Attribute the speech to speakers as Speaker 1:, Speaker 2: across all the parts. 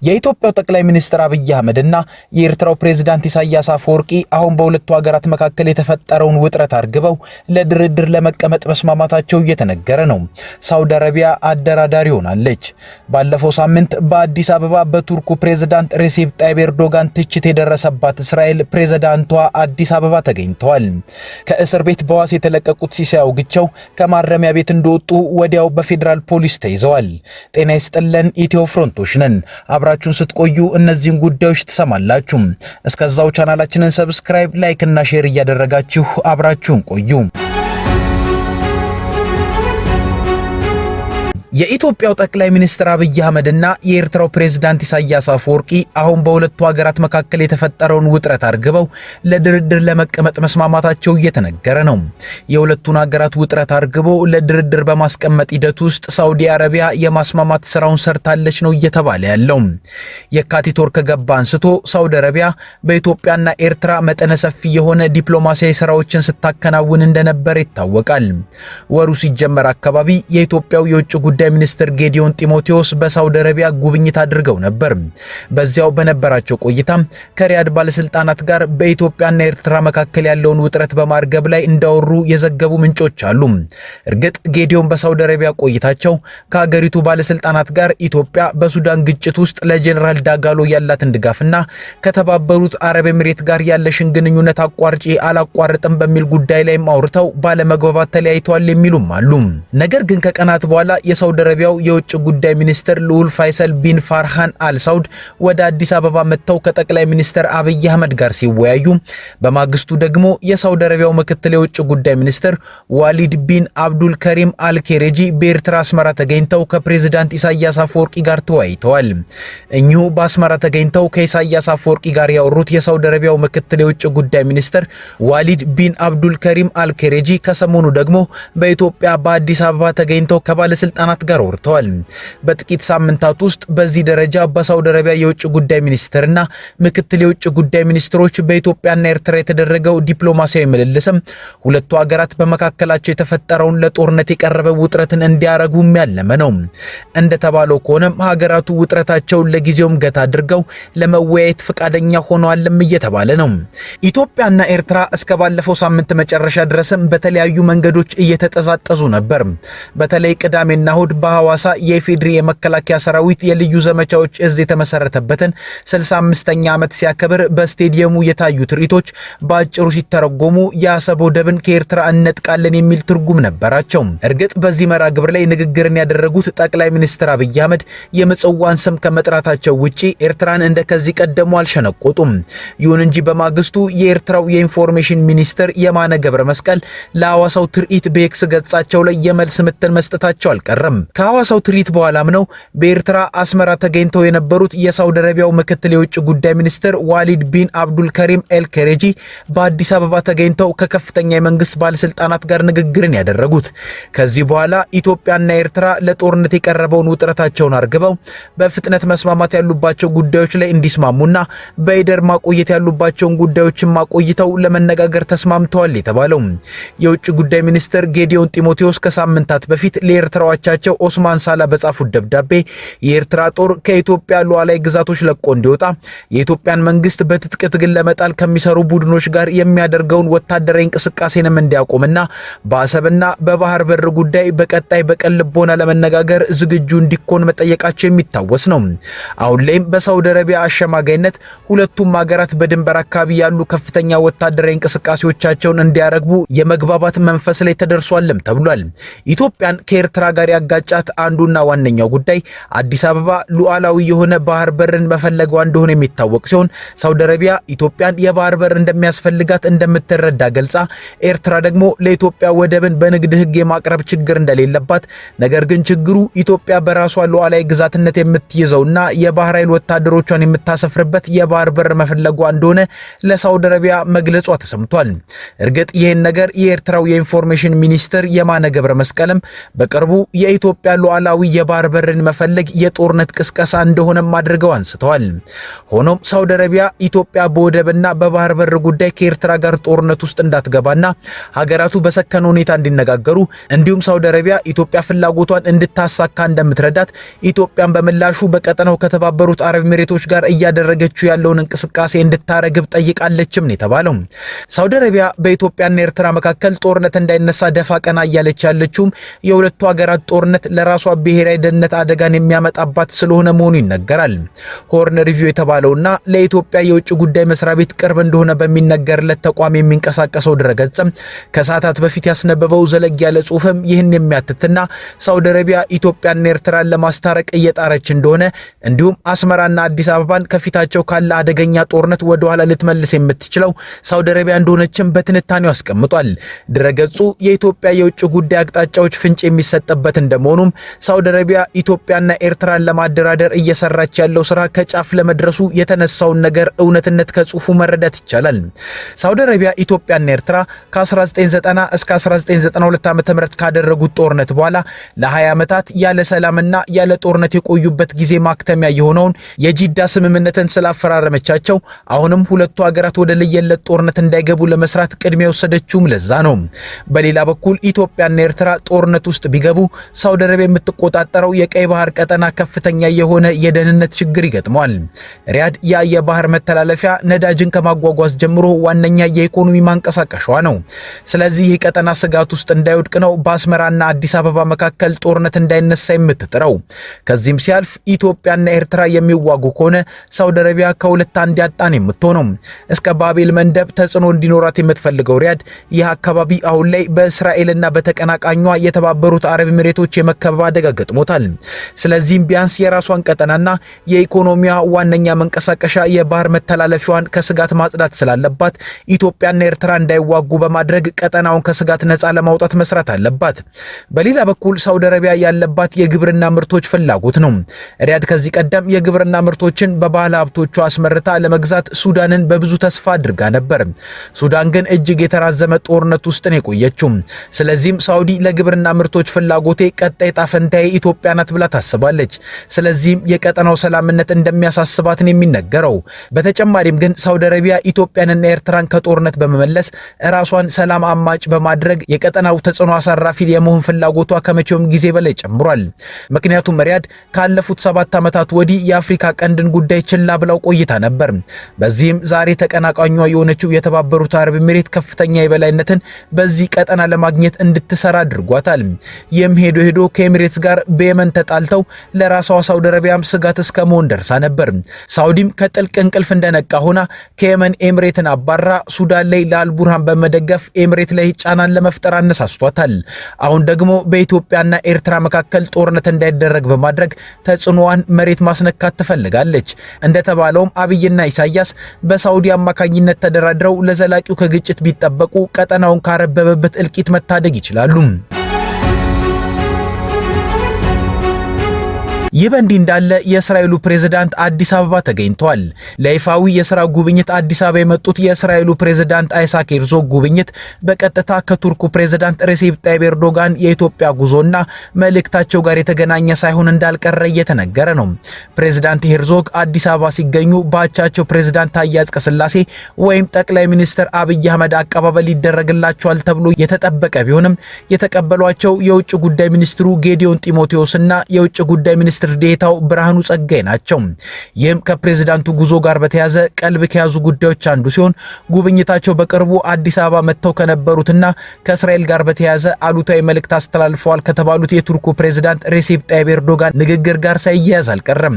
Speaker 1: የኢትዮጵያው ጠቅላይ ሚኒስትር አብይ አህመድና የኤርትራው ፕሬዝዳንት ኢሳያስ አፈወርቂ አሁን በሁለቱ ሀገራት መካከል የተፈጠረውን ውጥረት አርግበው ለድርድር ለመቀመጥ መስማማታቸው እየተነገረ ነው። ሳውዲ አረቢያ አደራዳሪ ሆናለች። ባለፈው ሳምንት በአዲስ አበባ በቱርኩ ፕሬዝዳንት ሬሴፕ ጣይብ ኤርዶጋን ትችት የደረሰባት እስራኤል ፕሬዝዳንቷ አዲስ አበባ ተገኝተዋል። ከእስር ቤት በዋስ የተለቀቁት ሲሳይ አውግቸው ከማረሚያ ቤት እንደወጡ ወዲያው በፌዴራል ፖሊስ ተይዘዋል። ጤና ይስጥልን፣ ኢትዮ ፍሮንቶች ነን። አብራችሁን ስትቆዩ እነዚህን ጉዳዮች ትሰማላችሁ። እስከዛው ቻናላችንን ሰብስክራይብ፣ ላይክ እና ሼር እያደረጋችሁ አብራችሁን ቆዩ። የኢትዮጵያው ጠቅላይ ሚኒስትር አብይ አህመድና የኤርትራው ፕሬዝዳንት ኢሳያስ አፈወርቂ አሁን በሁለቱ ሀገራት መካከል የተፈጠረውን ውጥረት አርግበው ለድርድር ለመቀመጥ መስማማታቸው እየተነገረ ነው። የሁለቱን ሀገራት ውጥረት አርግበው ለድርድር በማስቀመጥ ሂደት ውስጥ ሳውዲ አረቢያ የማስማማት ስራውን ሰርታለች ነው እየተባለ ያለው። የካቲት ወር ከገባ አንስቶ ሳውዲ አረቢያ በኢትዮጵያና ኤርትራ መጠነ ሰፊ የሆነ ዲፕሎማሲያዊ ስራዎችን ስታከናውን እንደነበር ይታወቃል። ወሩ ሲጀመር አካባቢ የኢትዮጵያው የውጭ ጉዳይ ሚኒስትር ጌዲዮን ጢሞቴዎስ በሳውዲ አረቢያ ጉብኝት አድርገው ነበር። በዚያው በነበራቸው ቆይታ ከሪያድ ባለስልጣናት ጋር በኢትዮጵያና ኤርትራ መካከል ያለውን ውጥረት በማርገብ ላይ እንዳወሩ የዘገቡ ምንጮች አሉ። እርግጥ ጌዲዮን በሳውዲ አረቢያ ቆይታቸው ከሀገሪቱ ባለስልጣናት ጋር ኢትዮጵያ በሱዳን ግጭት ውስጥ ለጄኔራል ዳጋሎ ያላትን ድጋፍና ከተባበሩት አረብ ኤሚሬት ጋር ያለሽን ግንኙነት አቋርጪ አላቋርጥም በሚል ጉዳይ ላይ አውርተው ባለመግባባት ተለያይተዋል የሚሉም አሉ። ነገር ግን ከቀናት በኋላ የሳውዲ አረቢያው የውጭ ጉዳይ ሚኒስትር ልዑል ፋይሰል ቢን ፋርሃን አልሳውድ ወደ አዲስ አበባ መጥተው ከጠቅላይ ሚኒስትር አብይ አህመድ ጋር ሲወያዩ፣ በማግስቱ ደግሞ የሳውዲ አረቢያው ምክትል የውጭ ጉዳይ ሚኒስትር ዋሊድ ቢን አብዱል ከሪም አልኬሬጂ በኤርትራ አስመራ ተገኝተው ከፕሬዝዳንት ኢሳያስ አፈወርቂ ጋር ተወያይተዋል። እኚሁ በአስመራ ተገኝተው ከኢሳያስ አፈወርቂ ጋር ያወሩት የሳውዲ አረቢያው ምክትል የውጭ ጉዳይ ሚኒስትር ዋሊድ ቢን አብዱል ከሪም አልኬሬጂ ከሰሞኑ ደግሞ በኢትዮጵያ በአዲስ አበባ ተገኝተው ከባለስልጣናት ጋር ወርተዋል። በጥቂት ሳምንታት ውስጥ በዚህ ደረጃ በሳውዲ አረቢያ የውጭ ጉዳይ ሚኒስትርና ምክትል የውጭ ጉዳይ ሚኒስትሮች በኢትዮጵያና ኤርትራ የተደረገው ዲፕሎማሲያዊ ምልልስም ሁለቱ ሀገራት በመካከላቸው የተፈጠረውን ለጦርነት የቀረበ ውጥረትን እንዲያረጉ ያለመ ነው። እንደተባለው ከሆነም ሀገራቱ ውጥረታቸውን ለጊዜውም ገታ አድርገው ለመወያየት ፈቃደኛ ሆነዋልም እየተባለ ነው። ኢትዮጵያና ኤርትራ እስከ ባለፈው ሳምንት መጨረሻ ድረስም በተለያዩ መንገዶች እየተጠዛጠዙ ነበር። በተለይ ቅዳሜና እሁድ በሐዋሳ የኢፌዴሪ የመከላከያ ሰራዊት የልዩ ዘመቻዎች እዝ የተመሰረተበትን 65ኛ ዓመት ሲያከብር በስቴዲየሙ የታዩ ትርኢቶች በአጭሩ ሲተረጎሙ የአሰብ ወደብን ከኤርትራ እንነጥቃለን የሚል ትርጉም ነበራቸው። እርግጥ በዚህ መርሃ ግብር ላይ ንግግርን ያደረጉት ጠቅላይ ሚኒስትር አብይ አህመድ የምጽዋን ስም ከመጥራታቸው ውጪ ኤርትራን እንደከዚህ ቀደሙ አልሸነቆጡም። ይሁን እንጂ በማግስቱ የኤርትራው የኢንፎርሜሽን ሚኒስትር የማነ ገብረ መስቀል ለሐዋሳው ትርኢት በኤክስ ገጻቸው ላይ የመልስ ምትን መስጠታቸው አልቀረም። ከሐዋሳው ትርኢት በኋላም ነው በኤርትራ አስመራ ተገኝተው የነበሩት የሳውዲ አረቢያው ምክትል የውጭ ጉዳይ ሚኒስትር ዋሊድ ቢን አብዱል ከሪም ኤልኬሬጂ በአዲስ አበባ ተገኝተው ከከፍተኛ የመንግስት ባለስልጣናት ጋር ንግግርን ያደረጉት። ከዚህ በኋላ ኢትዮጵያና ኤርትራ ለጦርነት የቀረበውን ውጥረታቸውን አርግበው በፍጥነት መስማማት ያሉባቸው ጉዳዮች ላይ እንዲስማሙና በኢደር ማቆየት ያሉባቸውን ጉዳዮችን ማቆይተው ለመነጋገር ተስማምተዋል የተባለው የውጭ ጉዳይ ሚኒስትር ጌዲዮን ጢሞቴዎስ ከሳምንታት በፊት ለኤርትራው አቻቸው ኦስማን ሳላ በጻፉት ደብዳቤ የኤርትራ ጦር ከኢትዮጵያ ሉዓላዊ ግዛቶች ለቆ እንዲወጣ የኢትዮጵያን መንግስት በትጥቅ ትግል ለመጣል ከሚሰሩ ቡድኖች ጋር የሚያደርገውን ወታደራዊ እንቅስቃሴንም እንዲያቆምና በአሰብና በባህር በር ጉዳይ በቀጣይ በቀን ልቦና ለመነጋገር ዝግጁ እንዲኮን መጠየቃቸው የሚታወስ ነው። አሁን ላይም በሳውዲ አረቢያ አሸማጋይነት ሁለቱም ሀገራት በድንበር አካባቢ ያሉ ከፍተኛ ወታደራዊ እንቅስቃሴዎቻቸውን እንዲያረግቡ የመግባባት መንፈስ ላይ ተደርሷልም ተብሏል። ኢትዮጵያን ከኤርትራ ጋር ያጋጫት አንዱና ዋነኛው ጉዳይ አዲስ አበባ ሉዓላዊ የሆነ ባህር በርን መፈለጓ እንደሆነ የሚታወቅ ሲሆን ሳውዲ አረቢያ ኢትዮጵያን የባህር በር እንደሚያስፈልጋት እንደምትረዳ ገልጻ ኤርትራ ደግሞ ለኢትዮጵያ ወደብን በንግድ ሕግ የማቅረብ ችግር እንደሌለባት፣ ነገር ግን ችግሩ ኢትዮጵያ በራሷ ሉዓላዊ ግዛትነት የምትይዘውና የባህር ኃይል ወታደሮቿን የምታሰፍርበት የባህር በር መፈለጓ እንደሆነ ለሳውዲ አረቢያ መግለጿ ተሰምቷል። እርግጥ ይህን ነገር የኤርትራው የኢንፎርሜሽን ሚኒስትር የማነ ገብረ መስቀልም በቅርቡ የኢትዮጵያ ሉዓላዊ የባህር በርን መፈለግ የጦርነት ቅስቀሳ እንደሆነም አድርገው አንስተዋል። ሆኖም ሳውዲ አረቢያ ኢትዮጵያ በወደብና በባህር በር ጉዳይ ከኤርትራ ጋር ጦርነት ውስጥ እንዳትገባና ሀገራቱ በሰከነ ሁኔታ እንዲነጋገሩ እንዲሁም ሳውዲ አረቢያ ኢትዮጵያ ፍላጎቷን እንድታሳካ እንደምትረዳት ኢትዮጵያን በምላሹ በቀጠናው ከተባበሩት አረብ ኤሚሬቶች ጋር እያደረገችው ያለውን እንቅስቃሴ እንድታረግብ ጠይቃለችም ነው የተባለው። ሳውዲ አረቢያ በኢትዮጵያና ኤርትራ መካከል ጦርነት እንዳይነሳ ደፋ ቀና እያለች ያለችውም የሁለቱ ሀገራት ጦርነት ለራሷ ብሔራዊ ደህንነት አደጋን የሚያመጣባት ስለሆነ መሆኑ ይነገራል። ሆርን ሪቪው የተባለውና ለኢትዮጵያ የውጭ ጉዳይ መስሪያ ቤት ቅርብ እንደሆነ በሚነገርለት ተቋም የሚንቀሳቀሰው ድረገጽ ከሰዓታት በፊት ያስነበበው ዘለግ ያለ ጽሑፍም ይህን የሚያትትና ሳውዲ አረቢያ ኢትዮጵያና ኤርትራን ለማስታረቅ እየጣረች እንደሆነ እንዲሁም አስመራና አዲስ አበባን ከፊታቸው ካለ አደገኛ ጦርነት ወደ ኋላ ልትመልስ የምትችለው ሳውዲ አረቢያ እንደሆነችም በትንታኔው አስቀምጧል። ድረገጹ የኢትዮጵያ የውጭ ጉዳይ አቅጣጫዎች ፍንጭ የሚሰጥበት እንደመሆኑም ሳውዲ አረቢያ ኢትዮጵያና ኤርትራን ለማደራደር እየሰራች ያለው ስራ ከጫፍ ለመድረሱ የተነሳውን ነገር እውነትነት ከጽሑፉ መረዳት ይቻላል። ሳውዲ አረቢያ ኢትዮጵያና ኤርትራ ከ1990 እስከ 1992 ዓ.ም ካደረጉት ጦርነት በኋላ ለ20 ዓመታት ያለ ሰላምና ያለ ጦርነት የቆዩበት ጊዜ ማክተሚያ የሆነውን የጂዳ ስምምነትን ስላፈራረመቻቸው አሁንም ሁለቱ ሀገራት ወደ ለየለት ጦርነት እንዳይገቡ ለመስራት ቅድሚያ የወሰደችውም ለዛ ነው። በሌላ በኩል ኢትዮጵያና ኤርትራ ጦርነት ውስጥ ቢገቡ ሳውዲ አረቢያ የምትቆጣጠረው የቀይ ባህር ቀጠና ከፍተኛ የሆነ የደህንነት ችግር ይገጥመዋል። ሪያድ የባህር መተላለፊያ ነዳጅን ከማጓጓዝ ጀምሮ ዋነኛ የኢኮኖሚ ማንቀሳቀሻዋ ነው። ስለዚህ ይህ ቀጠና ስጋት ውስጥ እንዳይወድቅ ነው በአስመራና አዲስ አበባ መካከል ጦርነት እንዳይነሳ የምትጥረው። ከዚህም ሲያልፍ ኢትዮጵያና ኤርትራ የሚዋጉ ከሆነ ሳውዲ አረቢያ ከሁለት አንድ ያጣን የምትሆነው። እስከ ባቤል መንደብ ተጽዕኖ እንዲኖራት የምትፈልገው ሪያድ ይህ አካባቢ አሁን ላይ በእስራኤልና በተቀናቃኟ የተባበሩት አረብ ኤሚሬቶች የመከበብ አደጋ ገጥሞታል። ስለዚህም ቢያንስ የራሷን ቀጠናና የኢኮኖሚያ ዋነኛ መንቀሳቀሻ የባህር መተላለፊያዋን ከስጋት ማጽዳት ስላለባት ኢትዮጵያና ኤርትራ እንዳይዋጉ በማድረግ ቀጠናውን ከስጋት ነፃ ለማውጣት መስራት አለባት። በሌላ በኩል ሳውዲ አረቢያ ያለባት የግብርና ምርቶች ፍላጎት ነው። ሪያድ ከዚህ ቀደም የግብርና ምርቶችን በባህል ሀብቶቿ አስመርታ ለመግዛት ሱዳንን በብዙ ተስፋ አድርጋ ነበር። ሱዳን ግን እጅግ የተራዘመ ጦርነት ውስጥ ነው የቆየችው። ስለዚህም ሳውዲ ለግብርና ምርቶች ፍላጎቴ ቀጣይ ጣፈንታዬ ኢትዮጵያ ናት ብላ ታስባለች። ስለዚህም የቀጠናው ሰላምነት እንደሚያሳስባት ነው የሚነገረው። በተጨማሪም ግን ሳውዲ አረቢያ ኢትዮጵያንና ኤርትራን ከጦርነት በመመለስ ራሷን ሰላም አማጭ በማድረግ የቀጠናው ተጽዕኖ አሳራፊ የመሆን ፍላጎቷ ከመቼውም ጊዜ በላይ ጨምሯል። ምክንያቱም ሪያድ ካለፉት 7 ዓመታት ወዲህ የአፍሪካ ቀንድን ጉዳይ ችላ ብለው ቆይታ ነበር። በዚህም ዛሬ ተቀናቃኟ የሆነችው የተባበሩት አረብ ኤሚሬት ከፍተኛ የበላይነትን በዚህ ቀጠና ለማግኘት እንድትሰራ አድርጓታል። ይህም ሄዶ ከኤሚሬትስ ጋር በየመን ተጣልተው ለራሷ ሳውዲ አረቢያም ስጋት እስከ መሆን ደርሳ ነበር። ሳውዲም ከጥልቅ እንቅልፍ እንደነቃ ሆና ከየመን ኤሚሬትን አባራ ሱዳን ላይ ለአልቡርሃን በመደገፍ ኤሚሬት ላይ ጫናን ለመፍጠር አነሳስቷታል። አሁን ደግሞ በኢትዮጵያና ኤርትራ መካከል ጦርነት እንዳይደረግ በማድረግ ተጽዕኖዋን መሬት ማስነካት ትፈልጋለች። እንደተባለውም አብይና ኢሳያስ በሳውዲ አማካኝነት ተደራድረው ለዘላቂው ከግጭት ቢጠበቁ ቀጠናውን ካረበበበት እልቂት መታደግ ይችላሉ። ይህ በእንዲህ እንዳለ የእስራኤሉ ፕሬዝዳንት አዲስ አበባ ተገኝተዋል። ለይፋዊ የሥራ ጉብኝት አዲስ አበባ የመጡት የእስራኤሉ ፕሬዝዳንት አይሳክ ሄርዞግ ጉብኝት በቀጥታ ከቱርኩ ፕሬዝዳንት ሬሴፕ ጣይብ ኤርዶጋን የኢትዮጵያ ጉዞና መልእክታቸው ጋር የተገናኘ ሳይሆን እንዳልቀረ እየተነገረ ነው። ፕሬዝዳንት ሄርዞግ አዲስ አበባ ሲገኙ በአቻቸው ፕሬዝዳንት ታዬ አጽቀሥላሴ ወይም ጠቅላይ ሚኒስትር አብይ አህመድ አቀባበል ይደረግላቸዋል ተብሎ የተጠበቀ ቢሆንም የተቀበሏቸው የውጭ ጉዳይ ሚኒስትሩ ጌዲዮን ጢሞቴዎስና የውጭ ጉዳይ ሚኒስትር ዴታው ብርሃኑ ጸጋይ ናቸው። ይህም ከፕሬዝዳንቱ ጉዞ ጋር በተያያዘ ቀልብ ከያዙ ጉዳዮች አንዱ ሲሆን ጉብኝታቸው በቅርቡ አዲስ አበባ መጥተው ከነበሩትና ከእስራኤል ጋር በተያያዘ አሉታዊ መልእክት አስተላልፈዋል ከተባሉት የቱርኩ ፕሬዝዳንት ሬሴፕ ጣይብ ኤርዶጋን ንግግር ጋር ሳይያያዝ አልቀረም።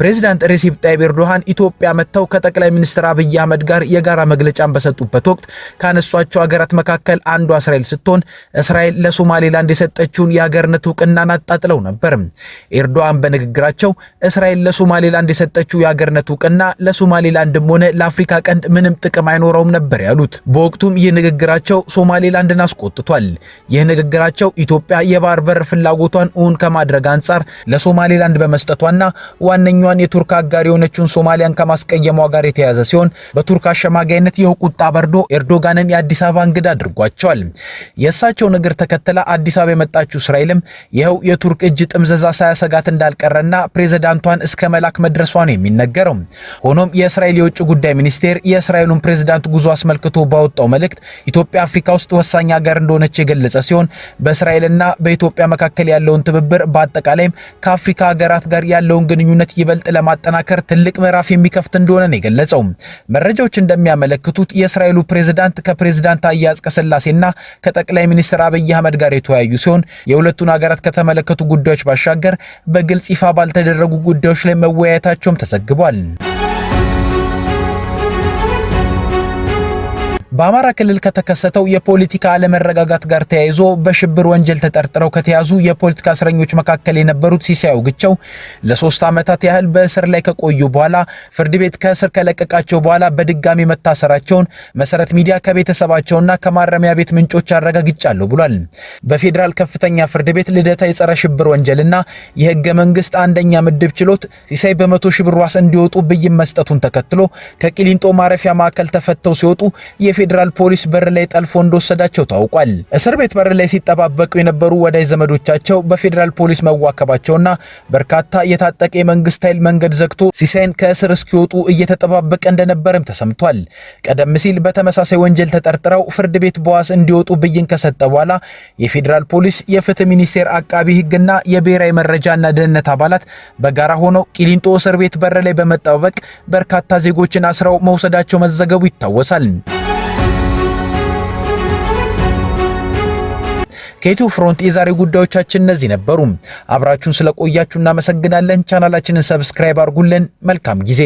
Speaker 1: ፕሬዝዳንት ሬሴፕ ጣይብ ኤርዶጋን ኢትዮጵያ መጥተው ከጠቅላይ ሚኒስትር አብይ አህመድ ጋር የጋራ መግለጫን በሰጡበት ወቅት ካነሷቸው ሀገራት መካከል አንዷ እስራኤል ስትሆን እስራኤል ለሶማሌላንድ የሰጠችውን የሀገርነት እውቅናን አጣጥለው ነበር። ኤርዶጋን በንግግራቸው እስራኤል ለሶማሌላንድ የሰጠችው የአገርነት ዕውቅና ለሶማሌላንድም ሆነ ለአፍሪካ ቀንድ ምንም ጥቅም አይኖረውም ነበር ያሉት። በወቅቱም ይህ ንግግራቸው ሶማሌላንድን አስቆጥቷል። ይህ ንግግራቸው ኢትዮጵያ የባህር በር ፍላጎቷን እውን ከማድረግ አንጻር ለሶማሌላንድ በመስጠቷና ዋነኛዋን የቱርክ አጋር የሆነችውን ሶማሊያን ከማስቀየሟ ጋር የተያያዘ ሲሆን በቱርክ አሸማጋይነት ይኸው ቁጣ በርዶ ኤርዶጋንን የአዲስ አበባ እንግዳ አድርጓቸዋል። የእሳቸው ንግግር ተከትላ አዲስ አበባ የመጣችው እስራኤልም ይኸው የቱርክ እጅ ጥምዘዛ ሳያሰጋት እንዳልቀረና ፕሬዝዳንቷን እስከ መላክ መድረሷ ነው የሚነገረው። ሆኖም የእስራኤል የውጭ ጉዳይ ሚኒስቴር የእስራኤሉን ፕሬዝዳንት ጉዞ አስመልክቶ ባወጣው መልእክት ኢትዮጵያ አፍሪካ ውስጥ ወሳኝ ሀገር እንደሆነች የገለጸ ሲሆን በእስራኤልና በኢትዮጵያ መካከል ያለውን ትብብር በአጠቃላይም ከአፍሪካ ሀገራት ጋር ያለውን ግንኙነት ይበልጥ ለማጠናከር ትልቅ ምዕራፍ የሚከፍት እንደሆነ ነው የገለጸው። መረጃዎች እንደሚያመለክቱት የእስራኤሉ ፕሬዝዳንት ከፕሬዝዳንት ታዬ አጽቀሥላሴና ከጠቅላይ ሚኒስትር አብይ አህመድ ጋር የተወያዩ ሲሆን የሁለቱን ሀገራት ከተመለከቱ ጉዳዮች ባሻገር በግልጽ ይፋ ባልተደረጉ ጉዳዮች ላይ መወያየታቸውም ተዘግቧል። በአማራ ክልል ከተከሰተው የፖለቲካ አለመረጋጋት ጋር ተያይዞ በሽብር ወንጀል ተጠርጥረው ከተያዙ የፖለቲካ እስረኞች መካከል የነበሩት ሲሳይ አውግቸው ለ3 ዓመታት ያህል በእስር ላይ ከቆዩ በኋላ ፍርድ ቤት ከእስር ከለቀቃቸው በኋላ በድጋሚ መታሰራቸውን መሰረት ሚዲያ ከቤተሰባቸውና ከማረሚያ ቤት ምንጮች አረጋግጫለሁ ብሏል። በፌዴራል ከፍተኛ ፍርድ ቤት ልደታ የጸረ ሽብር ወንጀልና የህገ መንግስት አንደኛ ምድብ ችሎት ሲሳይ በ100 ሺህ ብር ዋስ እንዲወጡ ብይን መስጠቱን ተከትሎ ከቂሊንጦ ማረፊያ ማዕከል ተፈተው ሲወጡ የፌዴራል ፖሊስ በር ላይ ጠልፎ እንደወሰዳቸው ታውቋል። እስር ቤት በር ላይ ሲጠባበቁ የነበሩ ወዳጅ ዘመዶቻቸው በፌዴራል ፖሊስ መዋከባቸውና በርካታ የታጠቀ የመንግስት ኃይል መንገድ ዘግቶ ሲሳይን ከእስር እስኪወጡ እየተጠባበቀ እንደነበረም ተሰምቷል። ቀደም ሲል በተመሳሳይ ወንጀል ተጠርጥረው ፍርድ ቤት በዋስ እንዲወጡ ብይን ከሰጠ በኋላ የፌዴራል ፖሊስ፣ የፍትህ ሚኒስቴር አቃቢ ህግና የብሔራዊ መረጃና ደህንነት አባላት በጋራ ሆነው ቂሊንጦ እስር ቤት በር ላይ በመጠባበቅ በርካታ ዜጎችን አስረው መውሰዳቸው መዘገቡ ይታወሳል። ከኢትዮ ፍሮንት የዛሬ ጉዳዮቻችን እነዚህ ነበሩ። አብራችሁን ስለቆያችሁ እናመሰግናለን። ቻናላችንን ሰብስክራይብ አድርጉልን። መልካም ጊዜ